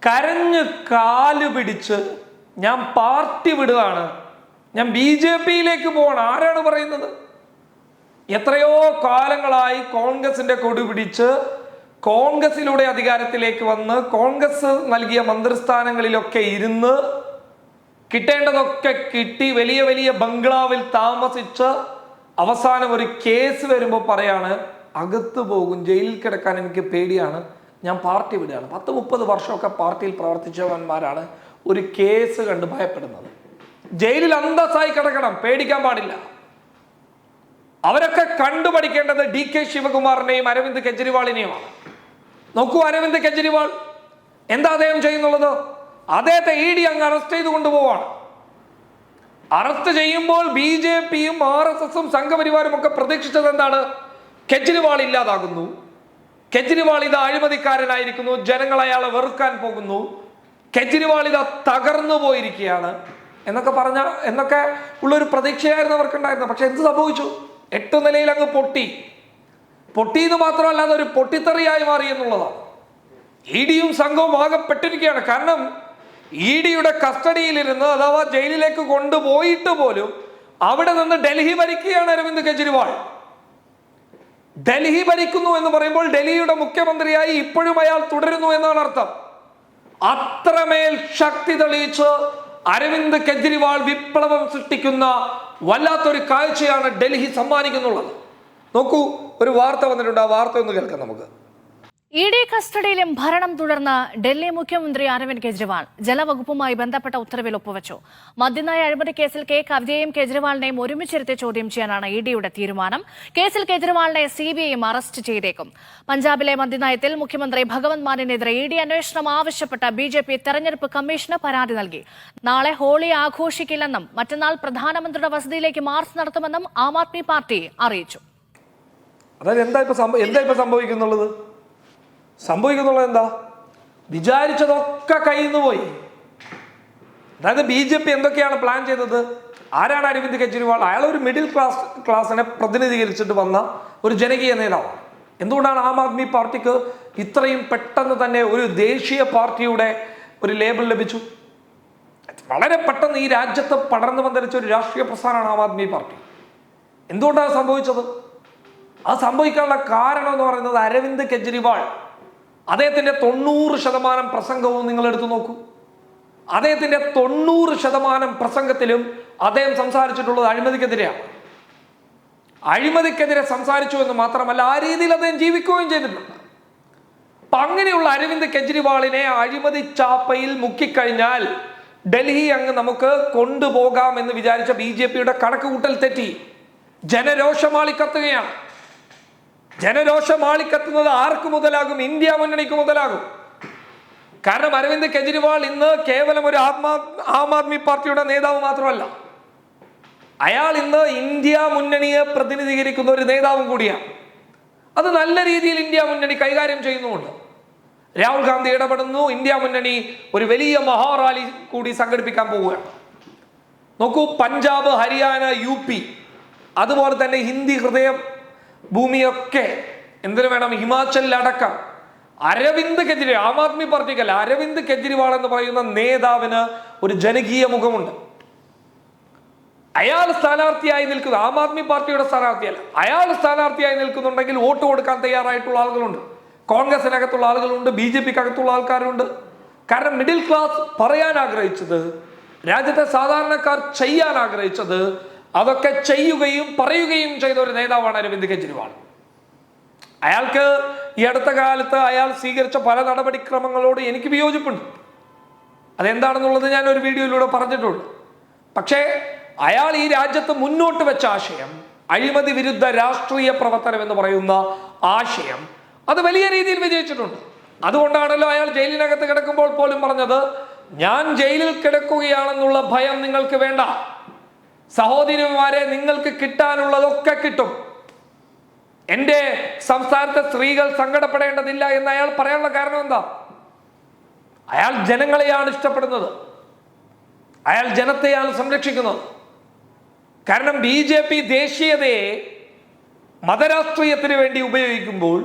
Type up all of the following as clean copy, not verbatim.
കരഞ്ഞ് കാല് പിടിച്ച് ഞാൻ പാർട്ടി വിടുകയാണ്, ഞാൻ BJP-യിലേക്ക് പോവാണ്. ആരാണ് പറയുന്നത്? എത്രയോ കാലങ്ങളായി കോൺഗ്രസിന്റെ കൊടി പിടിച്ച് കോൺഗ്രസിലൂടെ അധികാരത്തിലേക്ക് വന്ന് കോൺഗ്രസ് നൽകിയ മന്ത്രിസ്ഥാനങ്ങളിലൊക്കെ ഇരുന്ന് കിട്ടേണ്ടതൊക്കെ കിട്ടി വലിയ വലിയ ബംഗ്ലാവിൽ താമസിച്ച് അവസാനം ഒരു കേസ് വരുമ്പോൾ പറയാണ് അകത്ത് പോകും, ജയിലിൽ കിടക്കാൻ എനിക്ക് പേടിയാണ്, ഞാൻ പാർട്ടി വിടുകയാണ്. 10-30 വർഷമൊക്കെ പാർട്ടിയിൽ പ്രവർത്തിച്ചവന്മാരാണ് ഒരു കേസ് കണ്ട് ഭയപ്പെടുന്നത്. ജയിലിൽ അന്തസ്സായി കിടക്കണം, പേടിക്കാൻ പാടില്ല. അവരൊക്കെ കണ്ടുപഠിക്കേണ്ടത് DK ശിവകുമാറിനെയും അരവിന്ദ് കെജ്രിവാളിനെയുമാണ്. നോക്കൂ, അരവിന്ദ് കെജ്രിവാൾ എന്താ അദ്ദേഹം ചെയ്യുന്നുള്ളത്? അദ്ദേഹത്തെ ED അങ്ങ് അറസ്റ്റ് ചെയ്ത് കൊണ്ടുപോവാണ്. അറസ്റ്റ് ചെയ്യുമ്പോൾ BJP-യും RSS-ഉം സംഘപരിവാരും ഒക്കെ പ്രതീക്ഷിച്ചത് എന്താണ്? കെജ്രിവാൾ ഇല്ലാതാകുന്നു, കെജ്രിവാൾ ഇത് അഴിമതിക്കാരനായിരിക്കുന്നു, ജനങ്ങൾ അയാളെ വെറുക്കാൻ പോകുന്നു, കെജ്രിവാൾ ഇത് തകർന്നു പോയിരിക്കുകയാണ് എന്നൊക്കെ ഉള്ളൊരു പ്രതീക്ഷയായിരുന്നു അവർക്കുണ്ടായിരുന്നത്. പക്ഷെ എന്ത് സംഭവിച്ചു? 8 നിലയിൽ അങ്ങ് പൊട്ടിയെന്ന് മാത്രമല്ല, അതൊരു പൊട്ടിത്തെറിയായി മാറി എന്നുള്ളതാണ്. ED-യും സംഘവും ആകെ പെട്ടിരിക്കുകയാണ്. കാരണം ED-യുടെ കസ്റ്റഡിയിലിരുന്ന്, അഥവാ ജയിലിലേക്ക് കൊണ്ടുപോയിട്ട് പോലും അവിടെ നിന്ന് ഡൽഹി ഭരിക്കുകയാണ് അരവിന്ദ് കെജ്രിവാൾ. ഡൽഹി ഭരിക്കുന്നു എന്ന് പറയുമ്പോൾ ഡൽഹിയുടെ മുഖ്യമന്ത്രിയായി ഇപ്പോഴും അയാൾ തുടരുന്നു എന്നാണ് അർത്ഥം. അത്രമേൽ ശക്തി തെളിയിച്ച് അരവിന്ദ് കെജ്രിവാൾ വിപ്ലവം സൃഷ്ടിക്കുന്ന വല്ലാത്തൊരു കാഴ്ചയാണ് ഡൽഹി സമ്മാനിക്കുന്നുള്ളത്. നോക്കൂ, ഒരു വാർത്ത വന്നിട്ടുണ്ട്, ആ വാർത്ത ഒന്ന് കേൾക്കാം നമുക്ക്. ED കസ്റ്റഡിയിലും ഭരണം തുടർന്ന ഡൽഹി മുഖ്യമന്ത്രി അരവിന്ദ് കെജ്രിവാൾ ജലവകുപ്പുമായി ബന്ധപ്പെട്ട ഉത്തരവിൽ ഒപ്പുവച്ചു. മദ്യനയ അഴിമതി കേസിൽ കവിതയെയും കെജ്രിവാളിനെയും ഒരുമിച്ചിരുത്തി ചോദ്യം ചെയ്യാനാണ് ED-യുടെ തീരുമാനം. കേസിൽ കെജ്രിവാളിനെ CBI-യും അറസ്റ്റ് ചെയ്തേക്കും. പഞ്ചാബിലെ മദ്യനയത്തിൽ മുഖ്യമന്ത്രി ഭഗവന്ത് മാനിനെതിരെ ED അന്വേഷണം ആവശ്യപ്പെട്ട BJP തെരഞ്ഞെടുപ്പ് കമ്മീഷന് പരാതി നൽകി. നാളെ ഹോളി ആഘോഷിക്കില്ലെന്നും മറ്റന്നാൾ പ്രധാനമന്ത്രിയുടെ വസതിയിലേക്ക് മാർച്ച് നടത്തുമെന്നും ആം ആദ്മി പാർട്ടി അറിയിച്ചു. അതായത് എന്താ ഇപ്പൊ സംഭവിക്കുന്നുള്ളത്? എന്താ? വിചാരിച്ചതൊക്കെ കയ്യിൽ നിന്ന് പോയി. അതായത് BJP എന്തൊക്കെയാണ് പ്ലാൻ ചെയ്തത്? ആരാണ് അരവിന്ദ് കെജ്രിവാൾ? അയാൾ ഒരു മിഡിൽ ക്ലാസ്സിനെ പ്രതിനിധീകരിച്ചിട്ട് വന്ന ഒരു ജനകീയ നേതാവാണ്. എന്തുകൊണ്ടാണ് ആം ആദ്മി പാർട്ടിക്ക് ഇത്രയും പെട്ടെന്ന് തന്നെ ഒരു ദേശീയ പാർട്ടിയുടെ ഒരു ലേബൽ ലഭിച്ചു? വളരെ പെട്ടെന്ന് ഈ രാജ്യത്ത് പടർന്നു പന്തലിച്ച ഒരു രാഷ്ട്രീയ പ്രസ്ഥാനമാണ് ആം ആദ്മി പാർട്ടി. എന്തുകൊണ്ടാണ് സംഭവിച്ചത്? അത് സംഭവിക്കാനുള്ള കാരണം എന്ന് പറയുന്നത് അരവിന്ദ് കെജ്രിവാൾ അദ്ദേഹത്തിന്റെ 90% പ്രസംഗവും നിങ്ങൾ എടുത്തു നോക്കൂ. അദ്ദേഹത്തിന്റെ 90% പ്രസംഗത്തിലും അദ്ദേഹം സംസാരിച്ചിട്ടുള്ളത് അഴിമതിക്കെതിരെയാണ്. അഴിമതിക്കെതിരെ സംസാരിച്ചു എന്ന് മാത്രമല്ല, ആ രീതിയിൽ അദ്ദേഹം ജീവിക്കുകയും ചെയ്തിട്ടുണ്ട്. അപ്പൊ അങ്ങനെയുള്ള അരവിന്ദ് കെജ്രിവാളിനെ അഴിമതി ചാപ്പയിൽ മുക്കിക്കഴിഞ്ഞാൽ ഡൽഹി അങ്ങ് നമുക്ക് കൊണ്ടുപോകാം എന്ന് വിചാരിച്ച BJP-യുടെ കണക്കുകൂട്ടൽ തെറ്റി. ജനരോഷമാളിക്കത്തുകയാണ്. ജനരോഷമാളിക്കത്തുന്നത് ആർക്ക് മുതലാകും? ഇന്ത്യ മുന്നണിക്ക് മുതലാകും. കാരണം അരവിന്ദ് കെജ്രിവാൾ ഇന്ന് കേവലം ഒരു ആം ആദ്മി പാർട്ടിയുടെ നേതാവ് മാത്രമല്ല, അയാൾ ഇന്ന് ഇന്ത്യ മുന്നണിയെ പ്രതിനിധീകരിക്കുന്ന ഒരു നേതാവും കൂടിയാണ്. അത് നല്ല രീതിയിൽ ഇന്ത്യ മുന്നണി കൈകാര്യം ചെയ്യുന്നുമുണ്ട്. രാഹുൽ ഗാന്ധി ഇടപെടുന്നു. ഇന്ത്യ മുന്നണി ഒരു വലിയ മഹാറാലി കൂടി സംഘടിപ്പിക്കാൻ പോവുകയാണ്. നോക്കൂ, പഞ്ചാബ്, ഹരിയാന, UP, അതുപോലെ തന്നെ ഹിന്ദി ഹൃദയം ഭൂമിയൊക്കെ, എന്തിനു വേണം, ഹിമാചലിലടക്കം അരവിന്ദ് കെജ്രിവാൾ, ആം ആദ്മി പാർട്ടിക്കല്ല, അരവിന്ദ് കെജ്രിവാൾ എന്ന് പറയുന്ന നേതാവിന് ഒരു ജനകീയ മുഖമുണ്ട്. അയാൾ സ്ഥാനാർത്ഥിയായി നിൽക്കുന്നു, ആം ആദ്മി പാർട്ടിയുടെ സ്ഥാനാർത്ഥിയല്ല, അയാൾ സ്ഥാനാർത്ഥിയായി നിൽക്കുന്നുണ്ടെങ്കിൽ വോട്ട് കൊടുക്കാൻ തയ്യാറായിട്ടുള്ള ആളുകളുണ്ട്. കോൺഗ്രസിനകത്തുള്ള ആളുകളുണ്ട്, BJP-ക്കകത്തുള്ള ആൾക്കാരുണ്ട്. കാരണം മിഡിൽ ക്ലാസ് പറയാൻ ആഗ്രഹിച്ചത്, രാജ്യത്തെ സാധാരണക്കാർ ചെയ്യാൻ ആഗ്രഹിച്ചത്, അതൊക്കെ ചെയ്യുകയും പറയുകയും ചെയ്ത ഒരു നേതാവാണ് അരവിന്ദ് കെജ്രിവാൾ. അയാൾക്ക് ഈ അടുത്ത കാലത്ത് അയാൾ സ്വീകരിച്ച പല നടപടിക്രമങ്ങളോട് എനിക്ക് വിയോജിപ്പുണ്ട്. അതെന്താണെന്നുള്ളത് ഞാൻ ഒരു വീഡിയോയിലൂടെ പറഞ്ഞിട്ടുണ്ട്. പക്ഷേ അയാൾ ഈ രാജ്യത്ത് മുന്നോട്ട് വെച്ച ആശയം, അഴിമതി വിരുദ്ധ രാഷ്ട്രീയ പ്രവർത്തനം എന്ന് പറയുന്ന ആശയം, അത് വലിയ രീതിയിൽ വിജയിച്ചിട്ടുണ്ട്. അതുകൊണ്ടാണല്ലോ അയാൾ ജയിലിനകത്ത് കിടക്കുമ്പോൾ പോലും പറഞ്ഞത്, ഞാൻ ജയിലിൽ കിടക്കുകയാണെന്നുള്ള ഭയം നിങ്ങൾക്ക് വേണ്ട, സഹോദരിമാരെ, നിങ്ങൾക്ക് കിട്ടാനുള്ളതൊക്കെ കിട്ടും, എൻ്റെ സംസ്ഥാനത്തെ സ്ത്രീകൾ സങ്കടപ്പെടേണ്ടതില്ല എന്ന് അയാൾ പറയാനുള്ള കാരണം എന്താ? അയാൾ ജനങ്ങളെയാണ് ഇഷ്ടപ്പെടുന്നത്, അയാൾ ജനത്തെയാണ് സംരക്ഷിക്കുന്നത്. കാരണം BJP ദേശീയതയെ മതരാഷ്ട്രീയത്തിന് വേണ്ടി ഉപയോഗിക്കുമ്പോൾ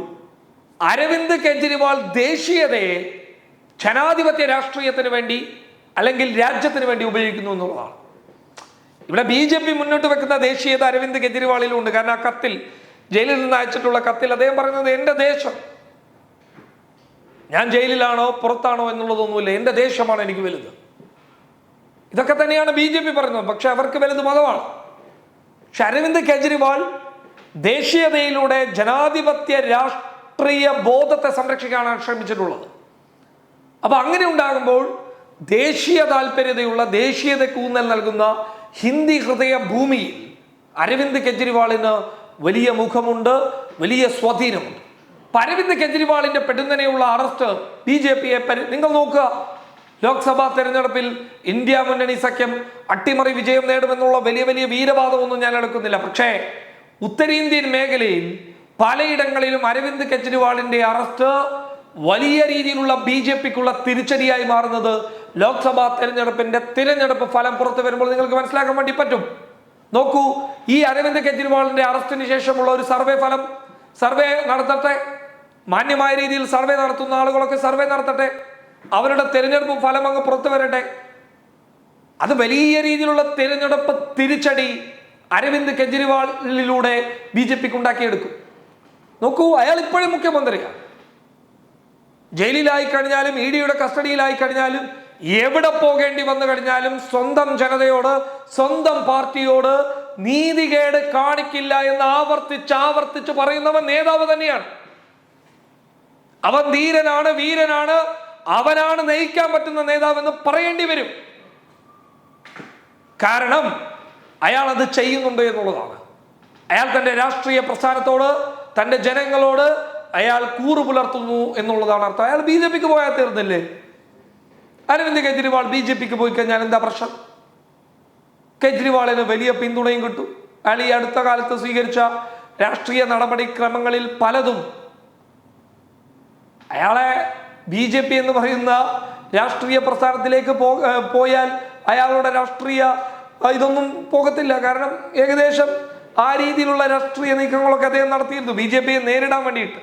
അരവിന്ദ് കെജ്രിവാൾ ദേശീയതയെ ജനാധിപത്യ രാഷ്ട്രീയത്തിന് വേണ്ടി അല്ലെങ്കിൽ രാജ്യത്തിന് വേണ്ടി ഉപയോഗിക്കുന്നു എന്നുള്ളതാണ്. ഇവിടെ BJP മുന്നോട്ട് വെക്കുന്ന ദേശീയത അരവിന്ദ് കെജ്രിവാളിലും ഉണ്ട്. കാരണം ആ കത്തിൽ, ജയിലിൽ നിന്ന് അയച്ചിട്ടുള്ള കത്തിൽ അദ്ദേഹം പറയുന്നത് എൻ്റെ ദേശം, ഞാൻ ജയിലിലാണോ പുറത്താണോ എന്നുള്ളതൊന്നുമില്ല, എൻ്റെ ദേശമാണ് എനിക്ക് വലുത്. ഇതൊക്കെ തന്നെയാണ് BJP പറയുന്നത്. പക്ഷെ അവർക്ക് വലുത് മതമാണ്. പക്ഷെ അരവിന്ദ് കെജ്രിവാൾ ദേശീയതയിലൂടെ ജനാധിപത്യ രാഷ്ട്രീയ ബോധത്തെ സംരക്ഷിക്കാനാണ് ശ്രമിച്ചിട്ടുള്ളത്. അപ്പൊ അങ്ങനെ ഉണ്ടാകുമ്പോൾ ദേശീയ താല്പര്യതയുള്ള, ദേശീയതയ്ക്ക് ഊന്നൽ നൽകുന്ന ഹിന്ദി ഹൃദയ ഭൂമിയിൽ അരവിന്ദ് കെജ്രിവാളിന് വലിയ മുഖമുണ്ട്, വലിയ സ്വാധീനമുണ്ട്. അരവിന്ദ് കെജ്രിവാളിന്റെ പെടുന്നനെയുള്ള അറസ്റ്റ് BJPയെ നിങ്ങൾ നോക്കുക. ലോക്സഭാ തെരഞ്ഞെടുപ്പിൽ ഇന്ത്യ മുന്നണി സഖ്യം അട്ടിമറി വിജയം നേടുമെന്നുള്ള വലിയ വലിയ വീരവാദമൊന്നും ഞാൻ എടുക്കുന്നില്ല. പക്ഷേ ഉത്തരേന്ത്യൻ മേഖലയിൽ പലയിടങ്ങളിലും അരവിന്ദ് കെജ്രിവാളിന്റെ അറസ്റ്റ് വലിയ രീതിയിലുള്ള BJPക്കുള്ള തിരിച്ചടിയായി മാറുന്നത് ലോക്സഭാ തിരഞ്ഞെടുപ്പ് ഫലം പുറത്തു വരുമ്പോൾ നിങ്ങൾക്ക് മനസ്സിലാക്കാൻ വേണ്ടി പറ്റും. നോക്കൂ, ഈ അരവിന്ദ് കെജ്രിവാളിന്റെ അറസ്റ്റിന് ശേഷമുള്ള ഒരു സർവേ നടത്തട്ടെ. മാന്യമായ രീതിയിൽ സർവേ നടത്തുന്ന ആളുകളൊക്കെ സർവേ നടത്തട്ടെ. അവരുടെ തിരഞ്ഞെടുപ്പ് ഫലം അങ്ങ് പുറത്തു വരട്ടെ. അത് വലിയ രീതിയിലുള്ള തിരഞ്ഞെടുപ്പ് തിരിച്ചടി അരവിന്ദ് കെജ്രിവാളിലൂടെ BJPക്ക് ഉണ്ടാക്കിയെടുക്കും. നോക്കൂ, അയാൾ ഇപ്പോഴും മുഖ്യമന്ത്രിയാണ്. ജയിലിലായി കഴിഞ്ഞാലും EDയുടെ കസ്റ്റഡിയിലായി കഴിഞ്ഞാലും എവിടെ പോകേണ്ടി വന്നു കഴിഞ്ഞാലും സ്വന്തം ജനതയോട്, സ്വന്തം പാർട്ടിയോട് നീതികേട് കാണിക്കില്ല എന്ന് ആവർത്തിച്ച് പറയുന്നവൻ നേതാവ് തന്നെയാണ്. അവൻ ധീരനാണ്, വീരനാണ്, അവനാണ് നയിക്കാൻ പറ്റുന്ന നേതാവെന്ന് പറയേണ്ടി വരും. കാരണം അയാൾ അത് ചെയ്യുന്നുണ്ട് എന്നുള്ളതാണ്. അയാൾ തന്റെ രാഷ്ട്രീയ പ്രസ്ഥാനത്തോട്, തന്റെ ജനങ്ങളോട് അയാൾ കൂറു പുലർത്തുന്നു എന്നുള്ളതാണ് അർത്ഥം. അയാൾ BJPക്ക് പോയാൽ തീർന്നില്ലേ? അരവിന്ദ് കെജ്രിവാൾ BJPക്ക് പോയി കഴിഞ്ഞാൽ എന്താ പ്രശ്നം? കെജ്രിവാളിന് വലിയ പിന്തുണയും കിട്ടും. അയാൾ ഈ അടുത്ത കാലത്ത് സ്വീകരിച്ച രാഷ്ട്രീയ നടപടിക്രമങ്ങളിൽ പലതും അയാളെ BJP എന്ന് പറയുന്ന രാഷ്ട്രീയ പ്രസ്ഥാനത്തിലേക്ക് പോയാൽ അയാളുടെ രാഷ്ട്രീയ ഇതൊന്നും പോകത്തില്ല. കാരണം ഏകദേശം ആ രീതിയിലുള്ള രാഷ്ട്രീയ നീക്കങ്ങളൊക്കെ അദ്ദേഹം നടത്തിയിരുന്നു BJPയെ നേരിടാൻ വേണ്ടിയിട്ട്.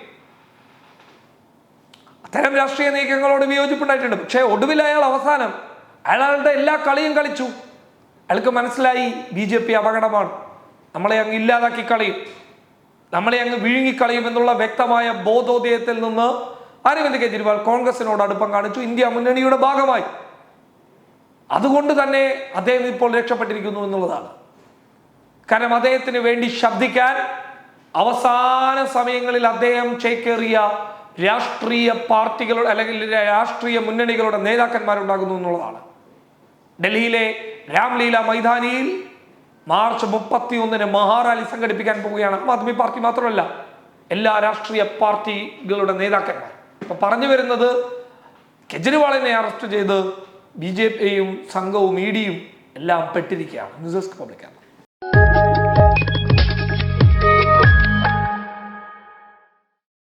അത്തരം രാഷ്ട്രീയ നീക്കങ്ങളോട് വിയോജിപ്പുണ്ടായിട്ടുണ്ട്. പക്ഷേ ഒടുവിൽ അവസാനം അയാളുടെ എല്ലാ കളിയും കളിച്ചു. അയാൾക്ക് മനസ്സിലായി BJP അപകടമാണ്, നമ്മളെ അങ്ങ് ഇല്ലാതാക്കി കളയും, നമ്മളെ അങ്ങ് വിഴുങ്ങിക്കളയും എന്നുള്ള വ്യക്തമായ ബോധോദയത്തിൽ നിന്ന് അരവിന്ദ് കെജ്രിവാൾ കോൺഗ്രസിനോട് അടുപ്പം കാണിച്ചു, ഇന്ത്യ മുന്നണിയുടെ ഭാഗമായി. അതുകൊണ്ട് തന്നെ അദ്ദേഹം ഇപ്പോൾ രക്ഷപ്പെട്ടിരിക്കുന്നു എന്നുള്ളതാണ്. കാരണം അദ്ദേഹത്തിന് വേണ്ടി ശബ്ദിക്കാൻ അവസാന സമയങ്ങളിൽ അദ്ദേഹം ചേക്കേറിയ രാഷ്ട്രീയ പാർട്ടികളുടെ അല്ലെങ്കിൽ രാഷ്ട്രീയ മുന്നണികളുടെ നേതാക്കന്മാരുണ്ടാകുന്നു എന്നുള്ളതാണ്. ഡൽഹിയിലെ രാംലീല മൈതാനിയിൽ മാർച്ച് 31-ന് മഹാറാലി സംഘടിപ്പിക്കാൻ പോവുകയാണ് ആം ആദ്മി പാർട്ടി മാത്രമല്ല, എല്ലാ രാഷ്ട്രീയ പാർട്ടികളുടെ നേതാക്കന്മാർ. അപ്പൊ പറഞ്ഞു വരുന്നത്, കെജ്രിവാളിനെ അറസ്റ്റ് ചെയ്ത് BJPയും സംഘവും EDയും എല്ലാം പെട്ടിരിക്കുകയാണ്. News desk public.